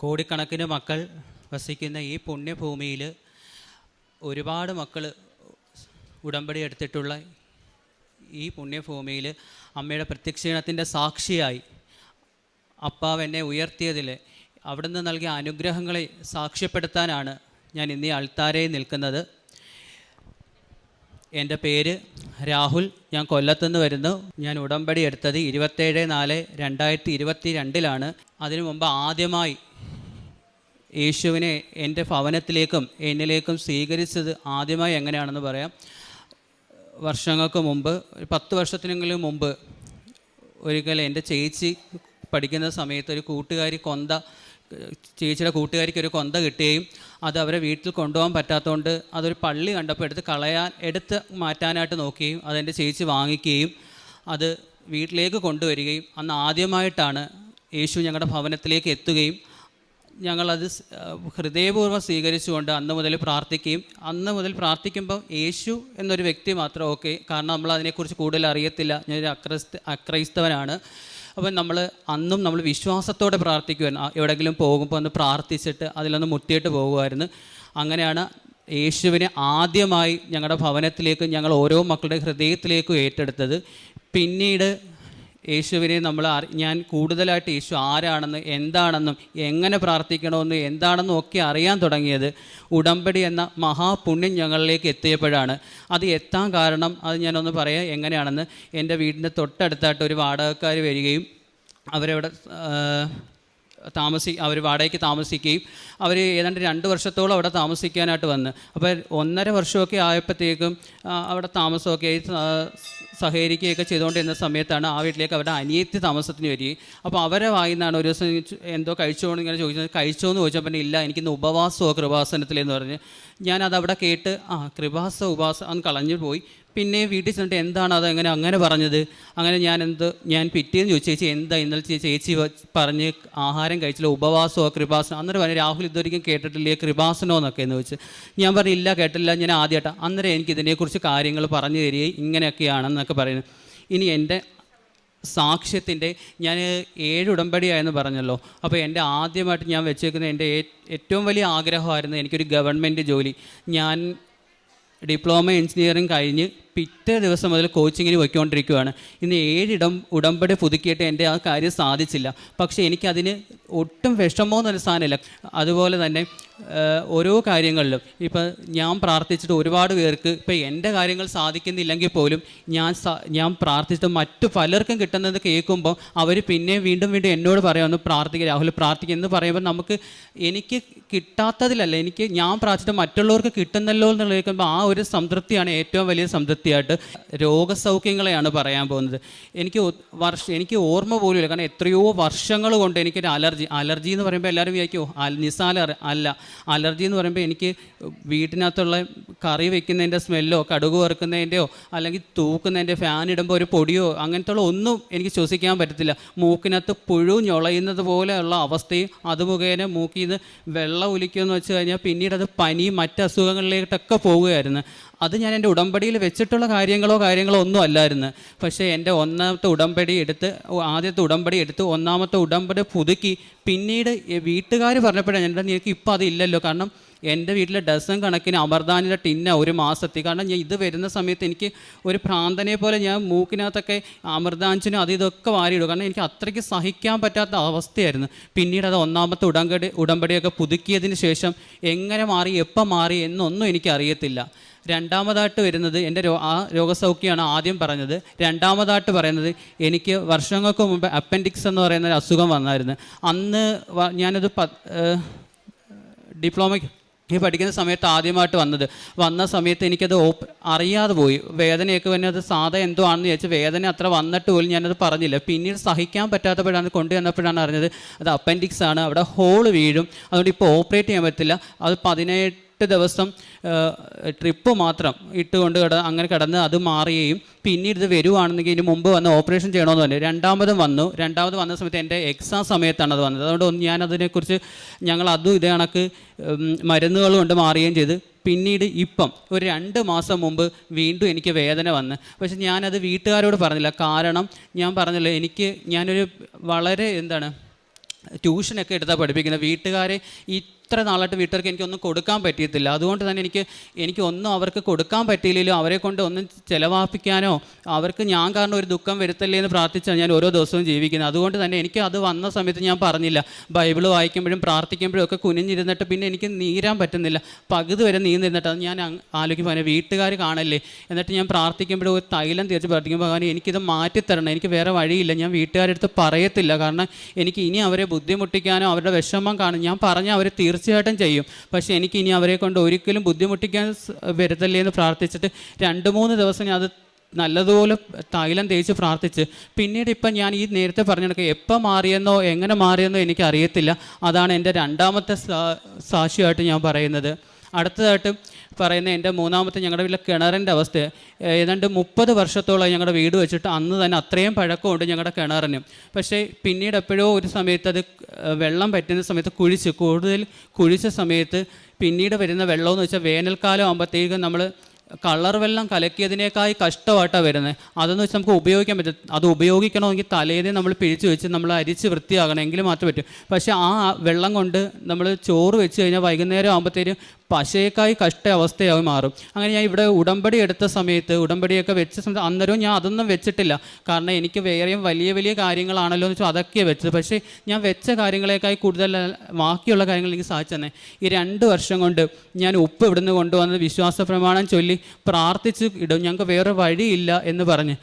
കോടിക്കണക്കിന് മക്കൾ വസിക്കുന്ന ഈ പുണ്യഭൂമിയിൽ ഒരുപാട് മക്കൾ ഉടമ്പടി എടുത്തിട്ടുള്ള ഈ പുണ്യഭൂമിയിൽ അമ്മയുടെ പ്രത്യക്ഷീണത്തിൻ്റെ സാക്ഷിയായി അപ്പാവ് എന്നെ ഉയർത്തിയതിൽ അവിടുന്ന് നൽകിയ അനുഗ്രഹങ്ങളെ സാക്ഷ്യപ്പെടുത്താനാണ് ഞാൻ ഇന്ന് ഈ അൾത്താരയിൽ നിൽക്കുന്നത്. എൻ്റെ പേര് രാഹുൽ, ഞാൻ കൊല്ലത്തുനിന്ന് വരുന്നു. ഞാൻ ഉടമ്പടി എടുത്തത് 27/4/2022 അതിനു മുമ്പ് ആദ്യമായി യേശുവിനെ എൻ്റെ ഭവനത്തിലേക്കും എന്നിലേക്കും സ്വീകരിച്ചത് ആദ്യമായി എങ്ങനെയാണെന്ന് പറയാം. വർഷങ്ങൾക്ക് മുമ്പ്, 10 വർഷത്തിനെങ്കിലും മുമ്പ് ഒരിക്കൽ എൻ്റെ ചേച്ചി പഠിക്കുന്ന സമയത്ത് ഒരു കൂട്ടുകാരി ചേച്ചിയുടെ കൂട്ടുകാരിക്ക് ഒരു കൊന്ത കിട്ടുകയും അത് അവരെ വീട്ടിൽ കൊണ്ടുപോകാൻ പറ്റാത്തതുകൊണ്ട് അതൊരു പള്ളി കണ്ടപ്പോൾ എടുത്ത് മാറ്റാനായിട്ട് നോക്കുകയും അതെൻ്റെ ചേച്ചി വാങ്ങിക്കുകയും അത് വീട്ടിലേക്ക് കൊണ്ടുവരികയും അന്ന് ആദ്യമായിട്ടാണ് യേശു ഞങ്ങളുടെ ഭവനത്തിലേക്ക് എത്തുകയും ഞങ്ങളത് ഹൃദയപൂർവ്വം സ്വീകരിച്ചുകൊണ്ട് അന്ന് മുതൽ പ്രാർത്ഥിക്കുമ്പോൾ യേശു എന്നൊരു വ്യക്തി മാത്രം ഓക്കെ, കാരണം നമ്മൾ അതിനെക്കുറിച്ച് കൂടുതൽ അറിയത്തില്ല. ഞാനൊരു അക്രൈസ്തവനാണ്. അപ്പം നമ്മൾ വിശ്വാസത്തോടെ പ്രാർത്ഥിക്കുമായിരുന്നു. എവിടെയെങ്കിലും പോകുമ്പോൾ ഒന്ന് പ്രാർത്ഥിച്ചിട്ട് അതിലൊന്ന് മുട്ടിയിട്ട് പോകുമായിരുന്നു. അങ്ങനെയാണ് യേശുവിനെ ആദ്യമായി ഞങ്ങളുടെ ഭവനത്തിലേക്ക് ഞങ്ങൾ ഓരോ മക്കളുടെ ഹൃദയത്തിലേക്കും ഏറ്റെടുത്തത്. പിന്നീട് യേശുവിനെ ഞാൻ കൂടുതലായിട്ട് യേശു ആരാണെന്ന്, എന്താണെന്നും, എങ്ങനെ പ്രാർത്ഥിക്കണമെന്നും, എന്താണെന്നും ഒക്കെ അറിയാൻ തുടങ്ങിയത് ഉടമ്പടി എന്ന മഹാപുണ്യം ഞങ്ങളിലേക്ക് എത്തിയപ്പോഴാണ്. അത് എത്താൻ കാരണം അത് ഞാനൊന്ന് പറയാം എങ്ങനെയാണെന്ന്. എൻ്റെ വീടിൻ്റെ തൊട്ടടുത്തായിട്ട് ഒരു വാടകക്കാർ വരികയും അവരവിടെ അവർ വാടകയ്ക്ക് താമസിക്കുകയും അവർ ഏതാണ്ട് 2 വർഷത്തോളം അവിടെ താമസിക്കാനായിട്ട് വന്ന്. അപ്പോൾ 1.5 വർഷമൊക്കെ ആയപ്പോഴത്തേക്കും അവിടെ താമസമൊക്കെ സഹകരിക്കുകയൊക്കെ ചെയ്തുകൊണ്ടിരുന്ന സമയത്താണ് ആ വീട്ടിലേക്ക് അവരുടെ അനിയത്തി താമസത്തിന് വരികയും. അപ്പോൾ അവരെ വായിന്നാണ് ഒരു ദിവസം എന്തോ കഴിച്ചോന്ന് ഇങ്ങനെ ചോദിച്ചത്. കഴിച്ചോന്ന് ചോദിച്ചപ്പോൾ ഇല്ല, എനിക്കിന്ന് ഉപവാസമോ കൃപാസനത്തിലെന്ന് പറഞ്ഞ് ഞാനതവിടെ കേട്ട് കൃപാസം അന്ന് കളഞ്ഞു പോയി. പിന്നെ വീട്ടിൽ ചെന്നിട്ട് എന്താണ് അത് അങ്ങനെ പറഞ്ഞത്? അങ്ങനെ ഞാൻ പിറ്റേന്ന് ചോദിച്ചു, ചേച്ചി എന്താ ഇന്നലെ ചേച്ചി പറഞ്ഞ് ആഹാരം കഴിച്ചില്ല, ഉപവാസമോ കൃപാസനോ? അന്നേരം പറഞ്ഞു, രാഹുൽ ഇതൊരിക്കലും കേട്ടിട്ടില്ലേ കൃപാസനോ എന്നൊക്കെ എന്ന് ചോദിച്ചു. ഞാൻ പറഞ്ഞു ഇല്ല, കേട്ടില്ല, ഞാൻ ആദ്യമായിട്ടാണ്. അന്നേരം എനിക്ക് ഇതിനെക്കുറിച്ച് കാര്യങ്ങൾ പറഞ്ഞു തരികയും ഇങ്ങനെയൊക്കെയാണെന്നൊക്കെ പറയുന്നു. ഇനി എൻ്റെ സാക്ഷ്യത്തിൻ്റെ ഞാൻ 7 ഉടമ്പടിയായെന്ന് പറഞ്ഞല്ലോ. അപ്പോൾ എൻ്റെ ആദ്യമായിട്ട് ഞാൻ വെച്ചേക്കുന്ന എൻ്റെ ഏറ്റവും വലിയ ആഗ്രഹമായിരുന്നു എനിക്കൊരു ഗവൺമെൻറ് ജോലി. ഞാൻ ഡിപ്ലോമ എഞ്ചിനീയറിംഗ് കഴിഞ്ഞ് പിറ്റേ ദിവസം മുതൽ കോച്ചിങ്ങിന് പോയിക്കൊണ്ടിരിക്കുകയാണ്. ഇന്ന് 7 ഉടമ്പടി പുതുക്കിയിട്ട് എൻ്റെ ആ കാര്യം സാധിച്ചില്ല. പക്ഷേ എനിക്കതിന് ഒട്ടും വിഷമമൊന്നും സാധനമില്ല. അതുപോലെ തന്നെ ഓരോ കാര്യങ്ങളിലും ഇപ്പം ഞാൻ പ്രാർത്ഥിച്ചിട്ട് ഒരുപാട് പേർക്ക് ഇപ്പം എൻ്റെ കാര്യങ്ങൾ സാധിക്കുന്നില്ലെങ്കിൽ പോലും ഞാൻ പ്രാർത്ഥിച്ചിട്ട് മറ്റു പലർക്കും കിട്ടുന്നത് കേൾക്കുമ്പോൾ അവർ പിന്നെയും വീണ്ടും എന്നോട് പറയാമെന്ന് പ്രാർത്ഥിക്കുക, രാഹുൽ പ്രാർത്ഥിക്കുക എന്ന് പറയുമ്പോൾ എനിക്ക് കിട്ടാത്തതിലല്ല, ഞാൻ പ്രാർത്ഥിച്ചിട്ട് മറ്റുള്ളവർക്ക് കിട്ടുന്നല്ലോ എന്ന് കേൾക്കുമ്പോൾ ആ ഒരു സംതൃപ്തിയാണ് ഏറ്റവും വലിയ സംതൃപ്തിയായിട്ട്. രോഗസൗഖ്യങ്ങളെയാണ് പറയാൻ പോകുന്നത്. എനിക്ക് ഓർമ്മ പോലും ഇല്ല, കാരണം എത്രയോ വർഷങ്ങൾ കൊണ്ട് എനിക്കൊരു അലർജി എന്ന് പറയുമ്പോൾ എല്ലാവരും വിചാരിക്കുമോ നിസാല അല്ല. അലർജി എന്ന് പറയുമ്പോൾ എനിക്ക് വീട്ടിനകത്തുള്ള കറി വെക്കുന്നതിൻ്റെ സ്മെല്ലോ കടുക് വറുക്കുന്നതിൻ്റെയോ അല്ലെങ്കിൽ തൂക്കുന്നതിൻ്റെ ഫാൻ ഇടുമ്പോൾ ഒരു പൊടിയോ അങ്ങനത്തുള്ള ഒന്നും എനിക്ക് ശ്വസിക്കാൻ പറ്റത്തില്ല. മൂക്കിനകത്ത് പുഴു ഞൊളയുന്നത് പോലെയുള്ള അവസ്ഥയും അത് മുഖേന മൂക്കിൽ നിന്ന് വെള്ളം ഒലിക്കുമെന്ന് വെച്ച് കഴിഞ്ഞാൽ പിന്നീട് അത് പനിയും മറ്റ് അസുഖങ്ങളിലേക്കൊക്കെ പോവുകയായിരുന്നു. അത് ഞാൻ എൻ്റെ ഉടമ്പടിയിൽ വെച്ചിട്ടുള്ള കാര്യങ്ങളോ ഒന്നും അല്ലായിരുന്നു. പക്ഷേ എൻ്റെ ആദ്യത്തെ ഉടമ്പടി എടുത്ത് 1ാമത്തെ ഉടമ്പടി പുതുക്കി പിന്നീട് വീട്ടുകാർ പറഞ്ഞപ്പോഴാണ് നിനക്ക് ഇപ്പോൾ അതില്ലല്ലോ, കാരണം എൻ്റെ വീട്ടിൽ ഡസൻ കണക്കിന് അമർദാനിൻ്റെ ടിന്ന ഒരു മാസത്തിൽ, കാരണം ഞാൻ ഇത് വരുന്ന സമയത്ത് എനിക്ക് ഒരു ഭ്രാന്തനെ പോലെ ഞാൻ മൂക്കിനകത്തൊക്കെ അമൃതാഞ്ചിനും ഇതൊക്കെ വാരിയിടും, കാരണം എനിക്ക് അത്രയ്ക്ക് സഹിക്കാൻ പറ്റാത്ത അവസ്ഥയായിരുന്നു. പിന്നീട് അത് 1ാമത്തെ ഉടമ്പടിയൊക്കെ പുതുക്കിയതിന് ശേഷം എങ്ങനെ മാറി, എപ്പം മാറി എന്നൊന്നും എനിക്കറിയത്തില്ല. 2ാമതായിട്ട് വരുന്നത് എൻ്റെ രോഗസൗഖ്യമാണ് ആദ്യം പറഞ്ഞത്. 2ാമതായിട്ട് പറയുന്നത് എനിക്ക് വർഷങ്ങൾക്ക് മുമ്പ് അപ്പൻഡിക്സ് എന്ന് പറയുന്ന ഒരു അസുഖം വന്നായിരുന്നു. അന്ന് ഞാനത് ഡിപ്ലോമയ്ക്ക് പഠിക്കുന്ന സമയത്ത് ആദ്യമായിട്ട് വന്ന സമയത്ത് എനിക്കത് അറിയാതെ പോയി. വേദനയൊക്കെ വന്നെ അത് സാധാ എന്തോ ആണെന്ന് ചോദിച്ചാൽ വേദന അത്ര വന്നിട്ട് പോലും ഞാനത് പറഞ്ഞില്ല. പിന്നീട് സഹിക്കാൻ പറ്റാത്തപ്പോഴാണ് കൊണ്ടുവന്നപ്പോഴാണ് അറിഞ്ഞത് അത് അപ്പൻഡിക്സ് ആണ്, അവിടെ ഹോള് വീഴും, അതുകൊണ്ട് ഇപ്പോൾ ഓപ്പറേറ്റ് ചെയ്യാൻ പറ്റില്ല. അത് 18 ദിവസം ട്രിപ്പ് മാത്രം ഇട്ടുകൊണ്ട് അങ്ങനെ കിടന്ന് അത് മാറുകയും പിന്നീട് ഇത് വരുവാണെന്നെങ്കിൽ ഇതിന് മുമ്പ് വന്ന് ഓപ്പറേഷൻ ചെയ്യണമെന്ന് പറഞ്ഞു. 2ാമത് വന്ന സമയത്ത് എൻ്റെ എക്സാം സമയത്താണ് അത് വന്നത്. അതുകൊണ്ട് ഞാനതിനെക്കുറിച്ച് അതും ഇതേ കണക്ക് മരുന്നുകൾ കൊണ്ട് മാറുകയും ചെയ്ത് പിന്നീട് ഇപ്പം ഒരു 2 മാസം മുമ്പ് വീണ്ടും എനിക്ക് വേദന വന്ന്. പക്ഷെ ഞാനത് വീട്ടുകാരോട് പറഞ്ഞില്ല. കാരണം ഞാൻ പറഞ്ഞല്ലോ, ഞാനൊരു വളരെ ട്യൂഷനൊക്കെ എടുത്താൽ പഠിപ്പിക്കുന്നത്. വീട്ടുകാരെ ഇത്ര നാളായിട്ട് വീട്ടുകാർക്ക് എനിക്കൊന്നും കൊടുക്കാൻ പറ്റിയിട്ടില്ല. അതുകൊണ്ട് തന്നെ എനിക്കൊന്നും അവർക്ക് കൊടുക്കാൻ പറ്റിയില്ലല്ലോ, അവരെ കൊണ്ട് ഒന്നും ചിലവാപ്പിക്കാനോ അവർക്ക് ഞാൻ കാരണം ഒരു ദുഃഖം വരുത്തല്ലേ എന്ന് പ്രാർത്ഥിച്ചാണ് ഞാൻ ഓരോ ദിവസവും ജീവിക്കുന്നത്. അതുകൊണ്ട് തന്നെ എനിക്ക് അത് വന്ന സമയത്ത് ഞാൻ പറഞ്ഞില്ല, ബൈബിൾ വായിക്കുമ്പോഴും പ്രാർത്ഥിക്കുമ്പോഴും ഒക്കെ കുനിഞ്ഞിരുന്നിട്ട് പിന്നെ എനിക്ക് നീരാൻ പറ്റുന്നില്ല, പകുതി വരെ നീന്നിരുന്നിട്ട് അത് ഞാൻ ആലോചിക്കുമ്പോൾ അങ്ങനെ വീട്ടുകാർ കാണല്ലേ. എന്നിട്ട് ഞാൻ പ്രാർത്ഥിക്കുമ്പോഴും ഒരു തൈലം തേച്ച് പ്രാർത്ഥിക്കുമ്പോൾ അങ്ങനെ എനിക്കിത് മാറ്റിത്തരണം, എനിക്ക് വേറെ വഴിയില്ല, ഞാൻ വീട്ടുകാരുടെ അടുത്ത് പറയത്തില്ല, കാരണം എനിക്ക് ഇനി അവരെ ബുദ്ധിമുട്ടിക്കാനോ അവരുടെ വിഷമം കാണും. ഞാൻ പറഞ്ഞാൽ അവർ തീർച്ചയായിട്ടും ചെയ്യും, പക്ഷേ എനിക്ക് ഇനി അവരെ കൊണ്ട് ഒരിക്കലും ബുദ്ധിമുട്ടിക്കാൻ വരുത്തല്ലേ എന്ന് പ്രാർത്ഥിച്ചിട്ട് 2-3 ദിവസം ഞാൻ അത് നല്ലതുപോലെ തൈലം തേച്ച് പ്രാർത്ഥിച്ച് പിന്നീട് ഇപ്പം ഞാൻ ഈ നേരത്തെ പറഞ്ഞെടുക്കുക എപ്പോൾ മാറിയെന്നോ എങ്ങനെ മാറിയെന്നോ എനിക്കറിയത്തില്ല. അതാണ് എൻ്റെ രണ്ടാമത്തെ സാക്ഷിയായിട്ട് ഞാൻ പറയുന്നത്. അടുത്തതായിട്ട് പറയുന്ന എൻ്റെ മൂന്നാമത്തെ ഞങ്ങളുടെ വീട്ടിലെ കിണറിൻ്റെ അവസ്ഥ. ഏതാണ്ട് 30 വർഷത്തോളം ഞങ്ങളുടെ വീട് വെച്ചിട്ട് അന്ന് തന്നെ അത്രയും പഴക്കമുണ്ട് ഞങ്ങളുടെ കിണറിന്. പക്ഷേ പിന്നീട് എപ്പോഴോ ഒരു സമയത്ത് അത് വെള്ളം പറ്റുന്ന സമയത്ത് കൂടുതൽ കുഴിച്ച സമയത്ത് പിന്നീട് വരുന്ന വെള്ളമെന്ന് വെച്ചാൽ വേനൽക്കാലം ആകുമ്പോഴത്തേക്കും നമ്മൾ കളർ വെള്ളം കലക്കിയതിനേക്കായി കഷ്ടമായിട്ടാണ് വരുന്നത്. അതെന്ന് വെച്ചാൽ നമുക്ക് ഉപയോഗിക്കാൻ പറ്റും. അത് ഉപയോഗിക്കണമെങ്കിൽ തലേന്നേ നമ്മൾ പിഴിച്ച് വെച്ച് നമ്മൾ അരിച്ച് വൃത്തിയാകണമെങ്കിൽ മാത്രമേ പറ്റും. പക്ഷേ ആ വെള്ളം കൊണ്ട് നമ്മൾ ചോറ് വെച്ച് കഴിഞ്ഞാൽ വൈകുന്നേരം ആകുമ്പോഴത്തേനും പശയേക്കായി കഷ്ട അവസ്ഥയായി മാറും. അങ്ങനെ ഞാൻ ഇവിടെ ഉടമ്പടി എടുത്ത സമയത്ത് ഉടമ്പടിയൊക്കെ വെച്ച സമയത്ത് അന്നേരവും ഞാൻ അതൊന്നും വെച്ചിട്ടില്ല, കാരണം എനിക്ക് വേറെയും വലിയ വലിയ കാര്യങ്ങളാണല്ലോ എന്ന് വെച്ചാൽ അതൊക്കെയാണ് വെച്ചത്. പക്ഷേ ഞാൻ വെച്ച കാര്യങ്ങളേക്കായി കൂടുതൽ ബാക്കിയുള്ള കാര്യങ്ങൾ എനിക്ക് സാധിച്ചു തന്നെ. ഈ 2 വർഷം കൊണ്ട് ഞാൻ ഉപ്പ് ഇവിടുന്ന് കൊണ്ടുവന്ന് വിശ്വാസ പ്രമാണം ചൊല്ലി പ്രാർത്ഥിച്ച് ഇടും, ഞങ്ങൾക്ക് വേറെ വഴിയില്ല എന്ന് പറഞ്ഞ്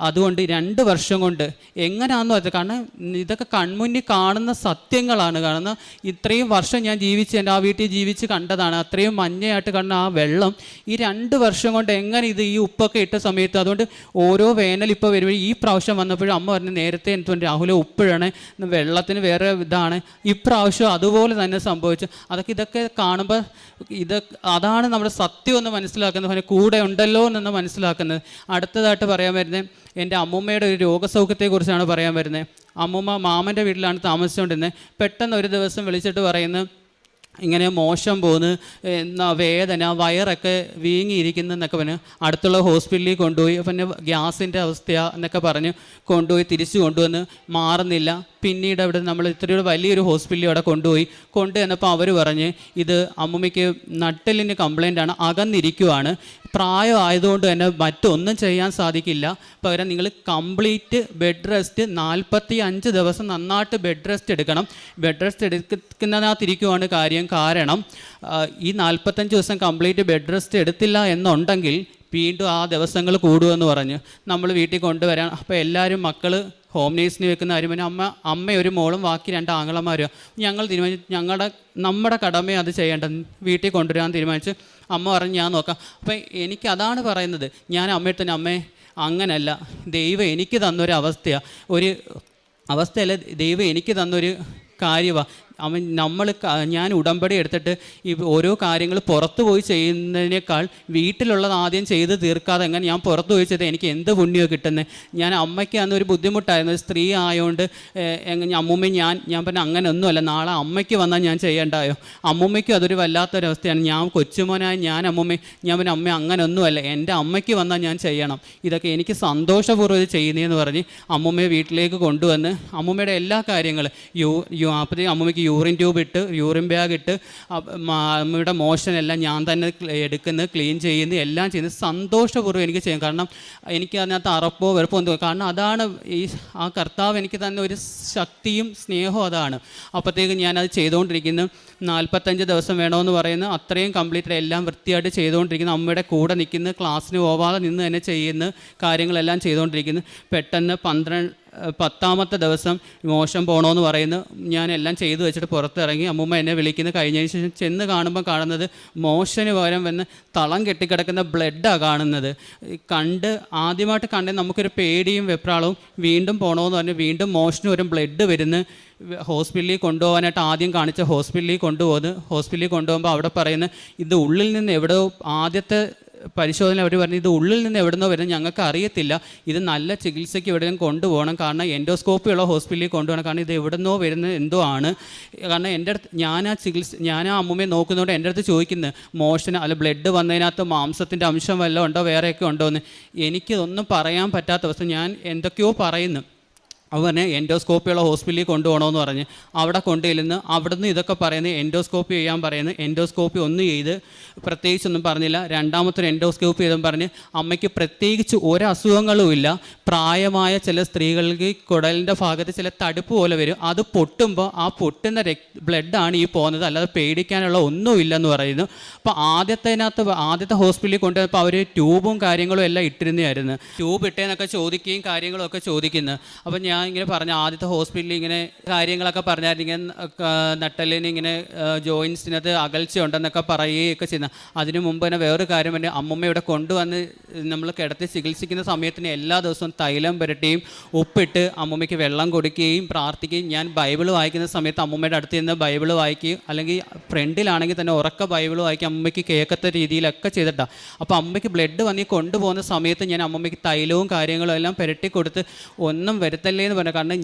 അതുകൊണ്ട് 2 വർഷം കൊണ്ട് എങ്ങനെയാണെന്നോ അത്, കാരണം ഇതൊക്കെ കൺമുന്നിൽ കാണുന്ന സത്യങ്ങളാണ്. കാരണം ഇത്രയും വർഷം ഞാൻ ജീവിച്ച് എൻ്റെ ആ വീട്ടിൽ ജീവിച്ച് കണ്ടതാണ്. അത്രയും മഞ്ഞയായിട്ട് കാണുന്ന ആ വെള്ളം ഈ 2 വർഷം കൊണ്ട് എങ്ങനെ ഇത് ഈ ഉപ്പൊക്കെ ഇട്ട സമയത്ത്, അതുകൊണ്ട് ഓരോ വേനൽ ഇപ്പോൾ വരുമ്പോൾ ഈ പ്രാവശ്യം വന്നപ്പോഴും അമ്മ പറഞ്ഞു നേരത്തെ എനിക്ക് രാഹുല ഉപ്പിഴാണ്, വെള്ളത്തിന് വേറെ ഇതാണ്, ഇപ്രാവശ്യം അതുപോലെ തന്നെ സംഭവിച്ചു. ഇതൊക്കെ കാണുമ്പോൾ അതാണ് നമ്മുടെ സത്യം എന്ന് മനസ്സിലാക്കുന്നത്, കൂടെ ഉണ്ടല്ലോ എന്ന് മനസ്സിലാക്കുന്നത്. അടുത്തതായിട്ട് പറയാൻ വരുന്നത് എൻ്റെ അമ്മൂമ്മയുടെ ഒരു രോഗസൗഖ്യത്തെക്കുറിച്ചാണ് പറയാൻ വരുന്നത്. അമ്മൂമ്മ മാമൻ്റെ വീട്ടിലാണ് താമസിച്ചുകൊണ്ടിരുന്നത്. പെട്ടെന്ന് ഒരു ദിവസം വിളിച്ചിട്ട് പറയുന്നത് ഇങ്ങനെ മോശം പോകുന്നു, വേദന, വയറൊക്കെ വീങ്ങിയിരിക്കുന്നു എന്നൊക്കെ പറഞ്ഞ് അടുത്തുള്ള ഹോസ്പിറ്റലിൽ കൊണ്ടുപോയി. പിന്നെ ഗ്യാസിൻ്റെ അവസ്ഥയാണ് എന്നൊക്കെ പറഞ്ഞ് കൊണ്ടുപോയി തിരിച്ചു കൊണ്ടുവന്ന് മാറുന്നില്ല. പിന്നീട് അവിടെ നമ്മൾ ഇത്രയൊരു വലിയൊരു ഹോസ്പിറ്റലിൽ അവിടെ കൊണ്ടുവന്നപ്പോൾ അവർ പറഞ്ഞ് ഇത് അമ്മൂമ്മയ്ക്ക് നട്ടെല്ലിന് കംപ്ലൈൻ്റാണ്, അകന്നിരിക്കുവാണ്, പ്രായം ആയതുകൊണ്ട് തന്നെ മറ്റൊന്നും ചെയ്യാൻ സാധിക്കില്ല, പകരം നിങ്ങൾ കംപ്ലീറ്റ് ബെഡ് റെസ്റ്റ് 45 ദിവസം നന്നായിട്ട് ബെഡ് റെസ്റ്റ് എടുക്കണം. ബെഡ് റെസ്റ്റ് എടുക്കുന്നതിനകത്തിരിക്കുവാണ് കാര്യം. കാരണം ഈ 45 ദിവസം കംപ്ലീറ്റ് ബെഡ് റെസ്റ്റ് എടുത്തില്ല എന്നുണ്ടെങ്കിൽ വീണ്ടും ആ ദിവസങ്ങൾ കൂടുമെന്ന് പറഞ്ഞ് നമ്മൾ വീട്ടിൽ കൊണ്ടുവരാൻ. അപ്പോൾ എല്ലാവരും മക്കൾ ഹോം നേഴ്സിന് വെക്കുന്ന കാര്യം പിന്നെ അമ്മ ഒരു മോളും ബാക്കി 2 ആങ്ങളമാരും ഞങ്ങൾ തീരുമാനിച്ചു നമ്മുടെ കടമയെ അത് ചെയ്യേണ്ടത്, വീട്ടിൽ കൊണ്ടുവരാൻ തീരുമാനിച്ച്. അമ്മ പറഞ്ഞ് ഞാൻ നോക്കാം. അപ്പം എനിക്കതാണ് പറയുന്നത്, ഞാൻ അമ്മയുടെ തന്നെ അമ്മേ അങ്ങനല്ല, ദൈവം എനിക്ക് തന്നൊരു അവസ്ഥയാണ്, ഒരു അവസ്ഥയല്ല, ദൈവം എനിക്ക് തന്നൊരു കാര്യമാണ്. ഞാൻ ഉടമ്പടി എടുത്തിട്ട് ഈ ഓരോ കാര്യങ്ങൾ പുറത്തു പോയി ചെയ്യുന്നതിനേക്കാൾ വീട്ടിലുള്ളത് ആദ്യം ചെയ്ത് തീർക്കാതെ എങ്ങനെ ഞാൻ പുറത്തു പോയി ചെയ്ത് എനിക്ക് എന്ത് പുണ്യമോ കിട്ടുന്നത്. ഞാൻ അമ്മയ്ക്ക് അന്നൊരു ബുദ്ധിമുട്ടായിരുന്നു, സ്ത്രീ ആയതുകൊണ്ട് അമ്മൂമ്മയും ഞാൻ പറഞ്ഞ അങ്ങനെയൊന്നുമല്ല, നാളെ അമ്മയ്ക്ക് വന്നാൽ ഞാൻ ചെയ്യേണ്ടായോ, അമ്മൂമ്മയ്ക്കും അതൊരു വല്ലാത്തൊരവസ്ഥയാണ്. ഞാൻ കൊച്ചുമോനായ ഞാൻ പറഞ്ഞ അമ്മ അങ്ങനെയൊന്നുമല്ല, എൻ്റെ അമ്മയ്ക്ക് വന്നാൽ ഞാൻ ചെയ്യണം, ഇതൊക്കെ എനിക്ക് സന്തോഷപൂർവ്വം ഇത് ചെയ്യുന്നതെന്ന് പറഞ്ഞ് അമ്മൂമ്മയെ വീട്ടിലേക്ക് കൊണ്ടുവന്ന് അമ്മൂമ്മയുടെ എല്ലാ കാര്യങ്ങളും അപ്പോഴത്തേക്കും അമ്മൂമ്മയ്ക്ക് യൂറിൻ ട്യൂബ് ഇട്ട് യൂറിൻ ബാഗ് ഇട്ട് അമ്മയുടെ മോഷനെല്ലാം ഞാൻ തന്നെ എടുക്കുന്നു, ക്ലീൻ ചെയ്യുന്നു, എല്ലാം ചെയ്യുന്നത് സന്തോഷപൂർവ്വം എനിക്ക് ചെയ്യും. കാരണം എനിക്ക് അതിനകത്ത് അറപ്പോ വെറുപ്പോ ഒന്നും, കാരണം അതാണ് ആ കർത്താവ് എനിക്ക് തന്നെ ഒരു ശക്തിയും സ്നേഹവും അതാണ്. അപ്പോഴത്തേക്കും ഞാനത് ചെയ്തുകൊണ്ടിരിക്കുന്നു. 45 ദിവസം വേണമെന്ന് പറയുന്നു, അത്രയും കംപ്ലീറ്റ് എല്ലാം വൃത്തിയായിട്ട് ചെയ്തുകൊണ്ടിരിക്കുന്നു. അമ്മയുടെ കൂടെ നിൽക്കുന്നു, ക്ലാസ്സിന് പോവാതെ നിന്ന് തന്നെ ചെയ്യുന്നു, കാര്യങ്ങളെല്ലാം ചെയ്തുകൊണ്ടിരിക്കുന്നു. പെട്ടെന്ന് 10ാമത്തെ ദിവസം മോശം പോകണമെന്ന് പറയുന്നു. ഞാൻ എല്ലാം ചെയ്തു വെച്ചിട്ട് പുറത്തിറങ്ങി. അമ്മൂമ്മ എന്നെ വിളിക്കുന്നു. കഴിഞ്ഞതിന് ശേഷം ചെന്ന് കാണുന്നത് മോഷന് പകരം വന്ന് തളം കെട്ടിക്കിടക്കുന്ന ബ്ലഡാണ് കാണുന്നത്. ആദ്യമായിട്ട് കണ്ട് നമുക്കൊരു പേടിയും വെപ്രാളവും, വീണ്ടും പോകണമെന്ന് പറഞ്ഞ് വീണ്ടും മോഷന് വരും, ബ്ലഡ് വരുന്നു. ഹോസ്പിറ്റലിൽ കൊണ്ടുപോകാനായിട്ട് ആദ്യം കാണിച്ച ഹോസ്പിറ്റലിൽ കൊണ്ടുപോകുമ്പോൾ അവിടെ പറയുന്നത് ഇത് ഉള്ളിൽ നിന്ന് എവിടെയോ ആദ്യത്തെ പരിശോധന അവർ പറഞ്ഞു ഇത് ഉള്ളിൽ നിന്ന് എവിടുന്നോ വരുന്നത് ഞങ്ങൾക്ക് അറിയത്തില്ല, ഇത് നല്ല ചികിത്സയ്ക്ക് എവിടെയും കൊണ്ടുപോകണം, കാരണം എൻഡോസ്കോപ്പിയുള്ള ഹോസ്പിറ്റലിൽ കൊണ്ടുപോകണം, കാരണം ഇത് എവിടുന്നോ വരുന്നത് എന്തോ ആണ്. കാരണം എൻ്റെ അടുത്ത് ഞാൻ ആ അമ്മൂമ്മയെ നോക്കുന്നതുകൊണ്ട് എൻ്റെ അടുത്ത് ചോദിക്കുന്നത് മോഷന് അല്ല ബ്ലഡ് വന്നതിനകത്ത് മാംസത്തിൻ്റെ അംശം വല്ലതും ഉണ്ടോ വേറെയൊക്കെ ഉണ്ടോ എന്ന്. എനിക്കിതൊന്നും പറയാൻ പറ്റാത്ത അവസ്ഥ. ഞാൻ എന്തൊക്കെയോ പറയുന്നു. അവനെ എൻഡോസ്കോപ്പിയുള്ള ഹോസ്പിറ്റലിൽ കൊണ്ടുപോകണമെന്ന് പറഞ്ഞ് അവിടെ കൊണ്ടുചെല്ലുന്നു. അവിടുന്ന് ഇതൊക്കെ പറയുന്നത് എൻഡോസ്കോപ്പി ചെയ്യാൻ പറയുന്നു. എൻഡോസ്കോപ്പി ഒന്നും ചെയ്ത് പ്രത്യേകിച്ചൊന്നും പറഞ്ഞില്ല. രണ്ടാമത്തെ എൻഡോസ്കോപ്പി ചെയ്തും പറഞ്ഞ് അമ്മയ്ക്ക് പ്രത്യേകിച്ച് ഒരു അസുഖങ്ങളുമില്ല. പ്രായമായ ചില സ്ത്രീകൾക്ക് കുടലിൻ്റെ ഭാഗത്ത് ചില തടുപ്പ് പോലെ വരും, അത് പൊട്ടുമ്പോൾ ആ പൊട്ടുന്ന ബ്ലഡാണ് ഈ പോകുന്നത്, അല്ലാതെ പേടിക്കാനുള്ള ഒന്നുമില്ലെന്ന് പറയുന്നു. അപ്പോൾ ആദ്യത്തെ ഹോസ്പിറ്റലിൽ കൊണ്ടുവന്നപ്പോൾ അവർ ട്യൂബും കാര്യങ്ങളും എല്ലാം ഇട്ടിരുന്നതായിരുന്നു. ട്യൂബ് ഇട്ടേന്നൊക്കെ ചോദിക്കുകയും കാര്യങ്ങളൊക്കെ ചോദിക്കുന്നു. അപ്പം ഞാൻ ഇങ്ങനെ പറഞ്ഞ ആദ്യത്തെ ഹോസ്പിറ്റലിൽ ഇങ്ങനെ കാര്യങ്ങളൊക്കെ പറഞ്ഞായിരുന്നു, ഇങ്ങനെ നട്ടലിന് ഇങ്ങനെ ജോയിൻസിനകത്ത് അകൽച്ച ഉണ്ടെന്നൊക്കെ പറയുകയൊക്കെ ചെയ്യുന്ന. അതിനു മുമ്പ് തന്നെ വേറൊരു കാര്യം തന്നെ, അമ്മമ്മ ഇവിടെ കൊണ്ടുവന്ന് നമ്മൾ കിടത്തി ചികിത്സിക്കുന്ന സമയത്തിന് എല്ലാ ദിവസവും തൈലം പുരട്ടിയും ഉപ്പിട്ട് അമ്മമ്മയ്ക്ക് വെള്ളം കൊടുക്കുകയും പ്രാർത്ഥിക്കുകയും, ഞാൻ ബൈബിൾ വായിക്കുന്ന സമയത്ത് അമ്മമ്മയുടെ അടുത്ത് നിന്ന് ബൈബിൾ വായിക്കുകയും, അല്ലെങ്കിൽ ഫ്രണ്ടിലാണെങ്കിൽ തന്നെ ഉറക്ക ബൈബിൾ വായിക്കുക അമ്മയ്ക്ക് കേൾക്കത്ത രീതിയിലൊക്കെ ചെയ്തിട്ടാണ്. അപ്പോൾ അമ്മയ്ക്ക് ബ്ലഡ് വന്നി കൊണ്ടുപോകുന്ന സമയത്ത് ഞാൻ അമ്മമ്മയ്ക്ക് തൈലവും കാര്യങ്ങളും എല്ലാം പുരട്ടി കൊടുത്ത് ഒന്നും വരുത്തല്ലേ എന്ന് പറഞ്ഞു. കാരണം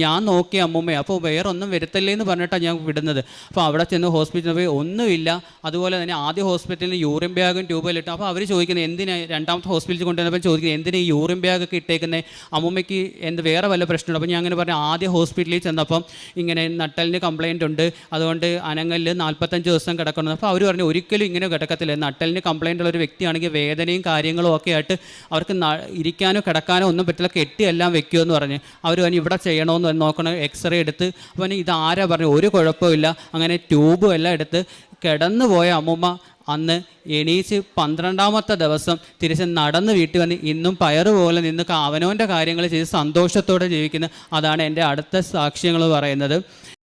ഞാൻ നോക്കിയ അമ്മമ്മയെ, അപ്പോൾ വേറെ ഒന്നും വരുത്തല്ലേ എന്ന് പറഞ്ഞിട്ടാണ് ഞാൻ വിടുന്നത്. അപ്പോൾ അവിടെ ചെന്ന് ഹോസ്പിറ്റലിൽ പോയി ഒന്നുമില്ല. അതുപോലെ തന്നെ ആദ്യ ഹോസ്പിറ്റലിൽ യൂറിൻ ബാഗും ട്യൂബിലും ഇട്ടു. അപ്പോൾ അവർ ചോദിക്കുന്നത് എന്തിനാണ്, രണ്ടാമത്തെ ഹോസ്പിറ്റലിൽ കൊണ്ടുവന്നപ്പോൾ ചോദിക്കുന്നത് എന്തിനാണ് ഈ യൂറിൻ ബാഗൊക്കെ ഇട്ടേക്കുന്നത്, അമ്മമ്മയ്ക്ക് വേറെ വല്ല പ്രശ്നമുണ്ട്. അപ്പോൾ ഞാൻ അങ്ങനെ പറഞ്ഞു, ആദ്യ ഹോസ്പിറ്റലിൽ ചെന്നപ്പം ഇങ്ങനെ നട്ടലിന് കംപ്ലയിൻ്റ് ഉണ്ട്, അതുകൊണ്ട് അനങ്ങലിൽ 45 ദിവസം കിടക്കണം. അപ്പോൾ അവർ പറഞ്ഞു ഒരിക്കലും ഇങ്ങനെ കിടക്കത്തില്ല, നട്ടലിന് കംപ്ലയിൻ്റ് ഉള്ള ഒരു വ്യക്തിയാണെങ്കിൽ വേദനയും കാര്യങ്ങളും ഒക്കെ ആയിട്ട് അവർക്ക് ഇരിക്കാനോ കിടക്കാനോ ഒന്നും പറ്റില്ല, കെട്ടിയെല്ലാം വെക്കുമെന്ന് പറഞ്ഞ്. അവർ പറഞ്ഞു ഇവിടെ ചെയ്യണമെന്ന് നോക്കണം, എക്സ്റേ എടുത്ത്. അപ്പോൾ ഇതാരാ പറഞ്ഞു, ഒരു കുഴപ്പമില്ല. അങ്ങനെ ട്യൂബും എല്ലാം എടുത്ത് കിടന്നു പോയ അമ്മൂമ്മ അന്ന് എണീച്ച് 12ാമത്തെ ദിവസം തിരിച്ച് നടന്ന് വീട്ടിൽ വന്ന് ഇന്നും പയറുപോലെ നിന്ന് അവനവൻ്റെ കാര്യങ്ങൾ ചെയ്ത് സന്തോഷത്തോടെ ജീവിക്കുന്ന, അതാണ് എൻ്റെ അടുത്ത സാക്ഷ്യങ്ങൾ പറയുന്നത്.